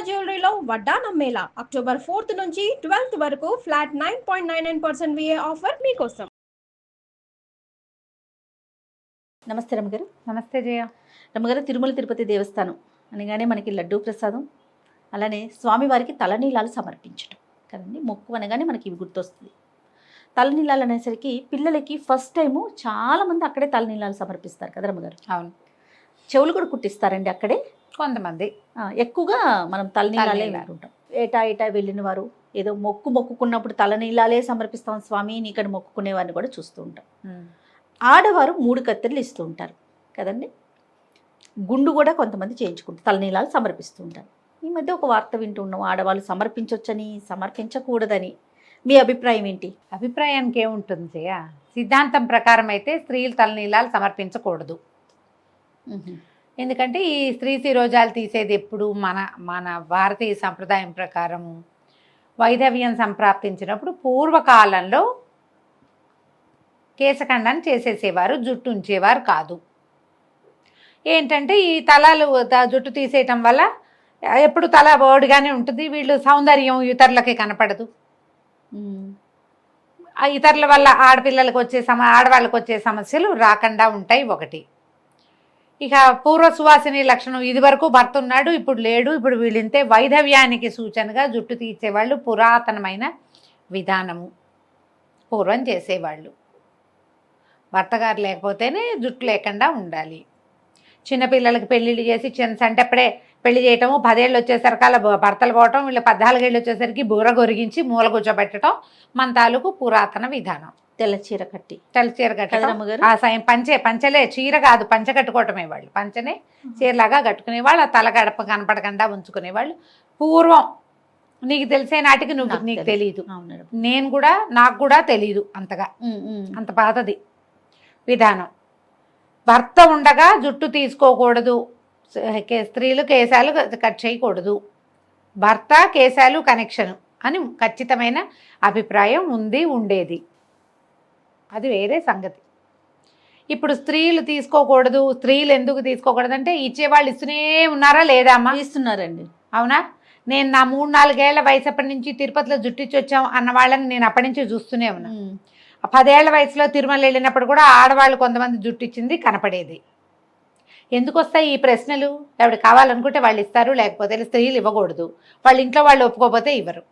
జ్యువెలరీలో వడ్డానం Mela October 4th నుంచి 12th వరకు ఫ్లాట్ 9.99% విఏ ఆఫర్ మీకోసం. నమస్తే రమ్మగారు. నమస్తే జయ. రమ్మగారు, తిరుమల తిరుపతి దేవస్థానం అనగానే మనకి లడ్డూ ప్రసాదం, అలానే స్వామివారికి తలనీలాలు సమర్పించడం కదండి. మొక్కు అనగానే మనకి ఇవి గుర్తొస్తుంది. తలనీలాలు అనేసరికి పిల్లలకి ఫస్ట్ టైము చాలామంది అక్కడే తలనీలాలు సమర్పిస్తారు కదా రమ్మగారు. అవును, చెవులు కూడా కుట్టిస్తారండి అక్కడే కొంతమంది. ఎక్కువగా మనం తలనీలాలే వింటుంటాం. ఏటా వెళ్ళిన వారు ఏదో మొక్కుకున్నప్పుడు తలనీలాలే సమర్పిస్తాం స్వామి అని ఇక్కడ మొక్కుకునే వారిని కూడా చూస్తూ ఉంటాం. ఆడవారు 3 కత్తెరలు ఇస్తూ ఉంటారు కదండి. గుండు కూడా కొంతమంది చేయించుకుంటారు, తలనీలాలు సమర్పిస్తూ ఉంటారు. ఈ మధ్య ఒక వార్త వింటూ ఉన్నాం, ఆడవాళ్ళు సమర్పించవచ్చని సమర్పించకూడదని. మీ అభిప్రాయం ఏంటి? అభిప్రాయానికి ఏముంటుంది జయ? సిద్ధాంతం ప్రకారం అయితే స్త్రీలు తలనీలాలు సమర్పించకూడదు. ఎందుకంటే ఈ స్త్రీ శిరోజాలు తీసేది ఎప్పుడు మన భారతీయ సంప్రదాయం ప్రకారము వైధవ్యం సంప్రాప్తించినప్పుడు పూర్వకాలంలో కేశఖండాన్ని చేసేసేవారు, జుట్టు ఉంచేవారు కాదు. ఏంటంటే ఈ జుట్టు తీసేయటం వల్ల ఎప్పుడు తల బోడిగానే ఉంటుంది, వీళ్ళు సౌందర్యం ఇతరులకి కనపడదు. ఆ ఇతరుల వల్ల ఆడవాళ్ళకి వచ్చే సమస్యలు రాకుండా ఉంటాయి ఒకటి. ఇక పూర్వ సువాసిని లక్షణం, ఇది వరకు భర్త ఉన్నాడు ఇప్పుడు లేడు, ఇప్పుడు వీళ్ళింతే, వైధవ్యానికి సూచనగా జుట్టు తీసేవాళ్ళు పురాతనమైన విధానము. పూర్వం చేసేవాళ్ళు భర్త గారు లేకపోతేనే జుట్టు లేకుండా ఉండాలి. చిన్నపిల్లలకి పెళ్ళిళ్ళు చేసి సంటప్పుడే పెళ్లి చేయటము, 10 ఏళ్ళు వచ్చేసరికల్లా భర్తలు పోవటం, వీళ్ళు 14 ఏళ్ళు వచ్చేసరికి బూర గొరిగించి మూల కూర్చోబెట్టడం మన తాలూకు పురాతన విధానం. తెల్ల చీర కట్టి ఆ సాయం పంచలే, చీర కాదు, పంచ కట్టుకోవటమే. వాళ్ళు పంచనే చీరలాగా కట్టుకునేవాళ్ళు, ఆ తల గడప కనపడకుండా ఉంచుకునేవాళ్ళు పూర్వం. నీకు తెలిసే నాటికి నీకు తెలియదు, నాకు కూడా తెలియదు అంతగా. అంత పాతది విధానం. భర్త ఉండగా జుట్టు తీసుకోకూడదు, స్త్రీలు కేశాలు కట్ చేయకూడదు, భర్త కేశాలు కనెక్షను అని ఖచ్చితమైన అభిప్రాయం ఉండేది. అది వేరే సంగతి. ఇప్పుడు స్త్రీలు తీసుకోకూడదు, స్త్రీలు ఎందుకు తీసుకోకూడదు అంటే ఇచ్చేవాళ్ళు ఇస్తూనే ఉన్నారా లేదా అమ్మా? ఇస్తున్నారండి. అవునా? నేను నా 3-4 ఏళ్ల వయసు అప్పటి నుంచి తిరుపతిలో జుట్టిచ్చి వచ్చాం అన్న వాళ్ళని నేను అప్పటి నుంచి చూస్తూనే ఉన్నా. 10 ఏళ్ల వయసులో తిరుమల వెళ్ళినప్పుడు కూడా ఆడవాళ్ళు కొంతమంది జుట్టిచ్చింది కనపడేది. ఎందుకు వస్తాయి ఈ ప్రశ్నలు? ఎవరు కావాలనుకుంటే వాళ్ళు ఇస్తారు, లేకపోతే స్త్రీలు ఇవ్వకూడదు, వాళ్ళ ఇంట్లో వాళ్ళు ఒప్పుకోకపోతే ఇవ్వరు.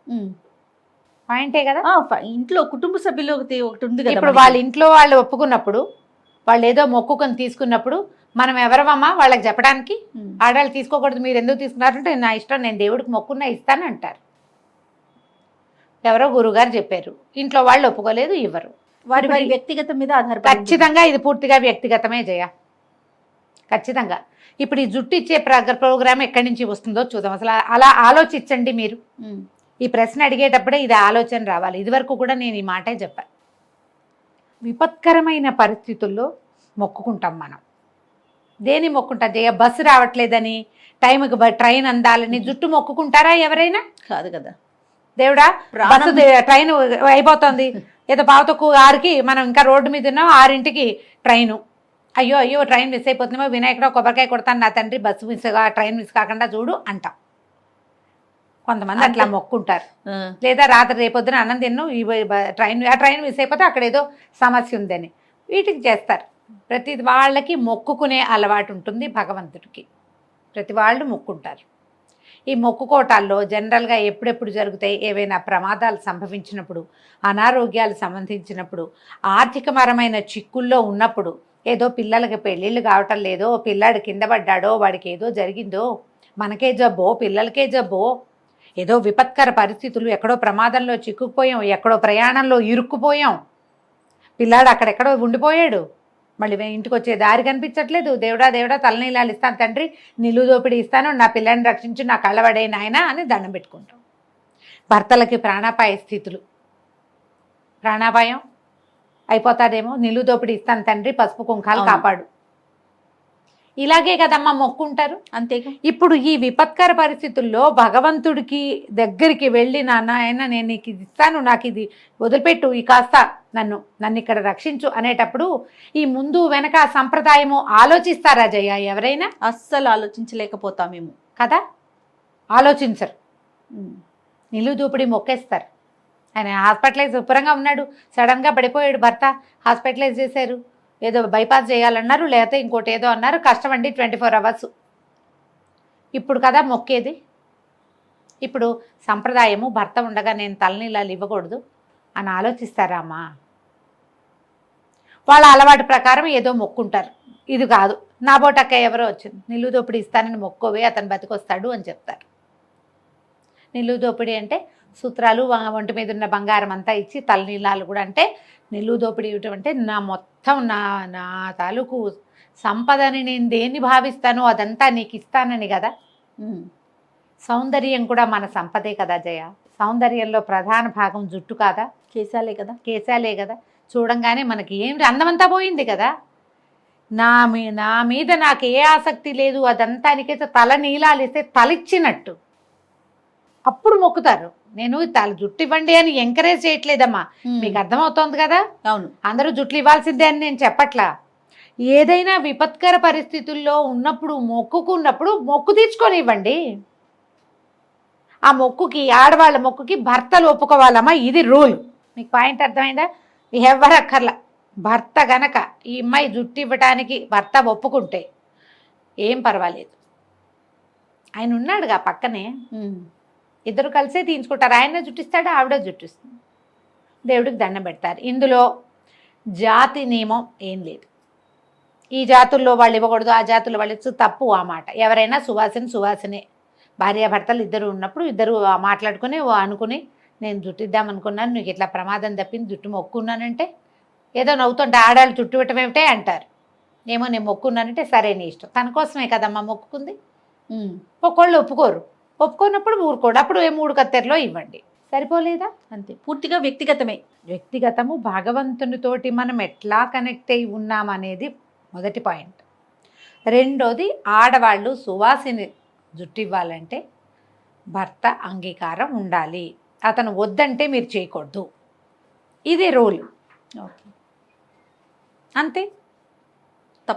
పాయింటే కదా. ఇంట్లో కుటుంబ సభ్యులు ఒకటి ఉంది కదా. ఇప్పుడు వాళ్ళ ఇంట్లో వాళ్ళు ఒప్పుకున్నప్పుడు, వాళ్ళు ఏదో మొక్కుకొని తీసుకున్నప్పుడు మనం ఎవరమమ్మా వాళ్ళకి చెప్పడానికి? ఆడవాళ్ళు తీసుకోకూడదు, మీరు ఎందుకు తీసుకున్నారంటే నా ఇష్టం, నేను దేవుడికి మొక్కున్నా ఇస్తాను అంటారు. ఎవరో గురువుగారు చెప్పారు, ఇంట్లో వాళ్ళు ఒప్పుకోలేదు, ఇవ్వరు. వారి వ్యక్తిగతం మీద ఆధారపడి. ఖచ్చితంగా ఇది పూర్తిగా వ్యక్తిగతమే జయ, ఖచ్చితంగా. ఇప్పుడు ఈ జుట్టు ఇచ్చే ప్రోగ్రామ్ ఎక్కడి నుంచి వస్తుందో చూద్దాం. అసలు అలా ఆలోచించండి మీరు. ఈ ప్రశ్న అడిగేటప్పుడే ఇది ఆలోచన రావాలి. ఇదివరకు కూడా నేను ఈ మాటే చెప్పాను. విపత్కరమైన పరిస్థితుల్లో మొక్కుకుంటాం మనం. దేని మొక్కుంటాం జయ? బస్సు రావట్లేదని, టైంకి ట్రైన్ అందాలని జుట్టు మొక్కుకుంటారా ఎవరైనా? కాదు కదా. దేవుడా బస్సు ట్రైన్ అయిపోతుంది, ఏదో 5:06కి మనం ఇంకా రోడ్డు మీద ఉన్నాం, 6ంటికి ట్రైను, అయ్యో ట్రైన్ మిస్ అయిపోతుందేమో, వినాయకుడు కొబ్బరికాయ కొడతాను నా తండ్రి, బస్సు ట్రైన్ మిస్ కాకుండా చూడు అంటాం. కొంతమంది అట్లా మొక్కుంటారు. లేదా రాత్రి రేపొద్దున అన్నం తిన్ను, ట్రైన్ మిస్ అయిపోతే అక్కడ ఏదో సమస్య ఉందని వీటికి చేస్తారు. ప్రతి వాళ్ళకి మొక్కుకునే అలవాటు ఉంటుంది భగవంతుడికి. ప్రతి వాళ్ళు మొక్కుంటారు. ఈ మొక్కుకోటాల్లో జనరల్గా ఎప్పుడెప్పుడు జరుగుతాయి? ఏవైనా ప్రమాదాలు సంభవించినప్పుడు, అనారోగ్యాలు సంబంధించినప్పుడు, ఆర్థికపరమైన చిక్కుల్లో ఉన్నప్పుడు, ఏదో పిల్లలకి పెళ్ళిళ్ళు కావటం లేదో, పిల్లాడు కింద పడ్డాడో, వాడికి ఏదో జరిగిందో, మనకే జబ్బో పిల్లలకే జబ్బో, ఏదో విపత్కర పరిస్థితులు, ఎక్కడో ప్రమాదంలో చిక్కుకుపోయాం, ఎక్కడో ప్రయాణంలో ఇరుక్కుపోయాం, పిల్లాడు అక్కడెక్కడో ఉండిపోయాడు, మళ్ళీ ఇంటికి వచ్చే దారి కనిపించట్లేదు, దేవుడా తలనీలాలు ఇస్తాను తండ్రి, నిలువు దోపిడీ ఇస్తాను, నా పిల్లని రక్షించు, నా కళ్ళబడే నాయన అని దండం పెట్టుకుంటాం. భర్తలకి ప్రాణాపాయ స్థితులు, ప్రాణాపాయం అయిపోతాదేమో, నిలువు దోపిడీ ఇస్తాను తండ్రి, పసుపు కుంకాలు కాపాడు, ఇలాగే కదమ్మా మొక్కుంటారు. అంతేగా. ఇప్పుడు ఈ విపత్కర పరిస్థితుల్లో భగవంతుడికి దగ్గరికి వెళ్ళి నాయన నేను నీకు ఇది ఇస్తాను, నాకు ఇది వదిలిపెట్టు, ఈ కాస్త నన్ను ఇక్కడ రక్షించు అనేటప్పుడు ఈ ముందు వెనక సంప్రదాయము ఆలోచిస్తారా జయ ఎవరైనా? అస్సలు ఆలోచించలేకపోతామేమో కదా. ఆలోచించరు. ఉమ్. నిలువు దోపిడీ మొక్కేస్తారు. ఆయన హాస్పిటలైజ్ శుభ్రంగా ఉన్నాడు, సడన్గా పడిపోయాడు భర్త, హాస్పిటలైజ్ చేశారు, ఏదో బైపాస్ చేయాలన్నారు, లేకపోతే ఇంకోటి ఏదో అన్నారు, కష్టం అండి 24 అవర్స్. ఇప్పుడు కదా మొక్కేది. ఇప్పుడు సంప్రదాయము భర్త ఉండగా నేను తలనీలాలు ఇవ్వకూడదు అని ఆలోచిస్తారా అమ్మా? వాళ్ళ అలవాటు ప్రకారం ఏదో మొక్కుంటారు. ఇది కాదు, నా బోటక్క ఎవరో వచ్చింది, నిలువు దోపిడీ ఇస్తానని మొక్కోవే, అతను బతికొస్తాడు అని చెప్తారు. నిలువు దోపిడీ అంటే సూత్రాలు, ఒంటి మీద ఉన్న బంగారం అంతా ఇచ్చి తలనీలాలు కూడా. అంటే నిలువు దోపిడీ ఇవ్వటం అంటే నా మొత్తం నా తాలూకు సంపదని నేను దేన్ని భావిస్తానో అదంతా నీకు ఇస్తానని కదా. ఉమ్. సౌందర్యం కూడా మన సంపదే కదా జయ. సౌందర్యంలో ప్రధాన భాగం జుట్టు కాదా, కేశాలే కదా. కేశాలే కదా. చూడంగానే మనకి ఏం అందమంతా పోయింది కదా. నా మీద నాకు ఏ ఆసక్తి లేదు, అదంతా నీకైతే తల నీలాలు ఇస్తే తలిచ్చినట్టు అప్పుడు మొక్కుతారు. నేను తల జుట్టు ఇవ్వండి అని ఎంకరేజ్ చేయట్లేదమ్మా, మీకు అర్థమవుతోంది కదా. అవును, అందరూ జుట్లు ఇవ్వాల్సిందే అని నేను చెప్పట్లా. ఏదైనా విపత్కర పరిస్థితుల్లో ఉన్నప్పుడు మొక్కుకున్నప్పుడు మొక్కు తీర్చుకొని ఇవ్వండి. ఆ మొక్కుకి, ఆడవాళ్ళ మొక్కుకి భర్తలు ఒప్పుకోవాలమ్మా, ఇది రూల్. మీకు పాయింట్ అర్థమైందా? ఎవరక్కర్లా, భర్త గనక ఈ అమ్మాయి జుట్టు ఇవ్వటానికి భర్త ఒప్పుకుంటే ఏం పర్వాలేదు. ఆయన ఉన్నాడుగా పక్కనే, ఇద్దరు కలిసే తీయించుకుంటారు. ఆయన జుట్టిస్తాడు, ఆవిడ జుట్టిస్తుంది, దేవుడికి దండం పెడతారు. ఇందులో జాతి నియమం ఏం లేదు. ఈ జాతుల్లో వాళ్ళు ఇవ్వకూడదు, ఆ జాతుల్లో వాళ్ళు తప్పు ఆ మాట. ఎవరైనా సువాసనే. భార్యాభర్తలు ఇద్దరు ఉన్నప్పుడు ఇద్దరు మాట్లాడుకుని అనుకుని నేను జుట్టిద్దామనుకున్నాను, నీకు ఇట్లా ప్రమాదం తప్పింది, జుట్టు మొక్కున్నానంటే ఏదో నవ్వుతుంటే ఆడాళ్ళు జుట్టు ఇవ్వటం ఏమిటే అంటారు. ఏమో నేను మొక్కున్నానంటే సరే నీ ఇష్టం, తన కోసమే కదమ్మా మొక్కుకుంది. ఒక్కోళ్ళు ఒప్పుకోనప్పుడు ఊరుకోడు, అప్పుడు 3 కత్తెరలో ఇవ్వండి, సరిపోలేదా? అంతే, పూర్తిగా వ్యక్తిగతమే. వ్యక్తిగతము, భగవంతునితోటి మనం ఎట్లా కనెక్ట్ అయి ఉన్నామనేది మొదటి పాయింట్. రెండోది, ఆడవాళ్ళు సువాసిని జుట్టు ఇవ్వాలంటే భర్త అంగీకారం ఉండాలి. అతను వద్దంటే మీరు చేయకూడదు, ఇది రూల్. ఓకే, అంతే.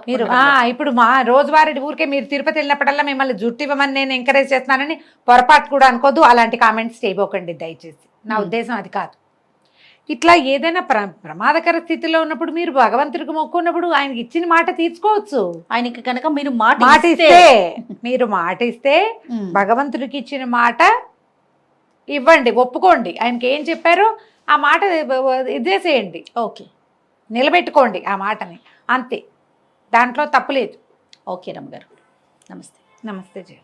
మీరు ఇప్పుడు మా రోజువారీ ఊరికే మీరు తిరుపతి వెళ్ళినప్పుడల్లా మిమ్మల్ని జుట్టు ఇవ్వమని నేను ఎంకరేజ్ చేస్తున్నానని పొరపాటు కూడా అనుకోదు. అలాంటి కామెంట్స్ చేయబోకండి దయచేసి, నా ఉద్దేశం అది కాదు. ఇట్లా ఏదైనా ప్రమాదకర స్థితిలో ఉన్నప్పుడు మీరు భగవంతుడికి మొక్కున్నప్పుడు ఆయనకి ఇచ్చిన మాట తీర్చుకోవచ్చు. ఆయనకి కనుక మీరు మీరు మాట ఇస్తే భగవంతుడికి ఇచ్చిన మాట ఇవ్వండి, ఒప్పుకోండి. ఆయనకి ఏం చెప్పారో ఆ మాట ఇదేసేయండి. ఓకే, నిలబెట్టుకోండి ఆ మాటని, అంతే. దాంట్లో తప్పులేదు. ఓకే రమ్మగారు, నమస్తే. నమస్తే జయ.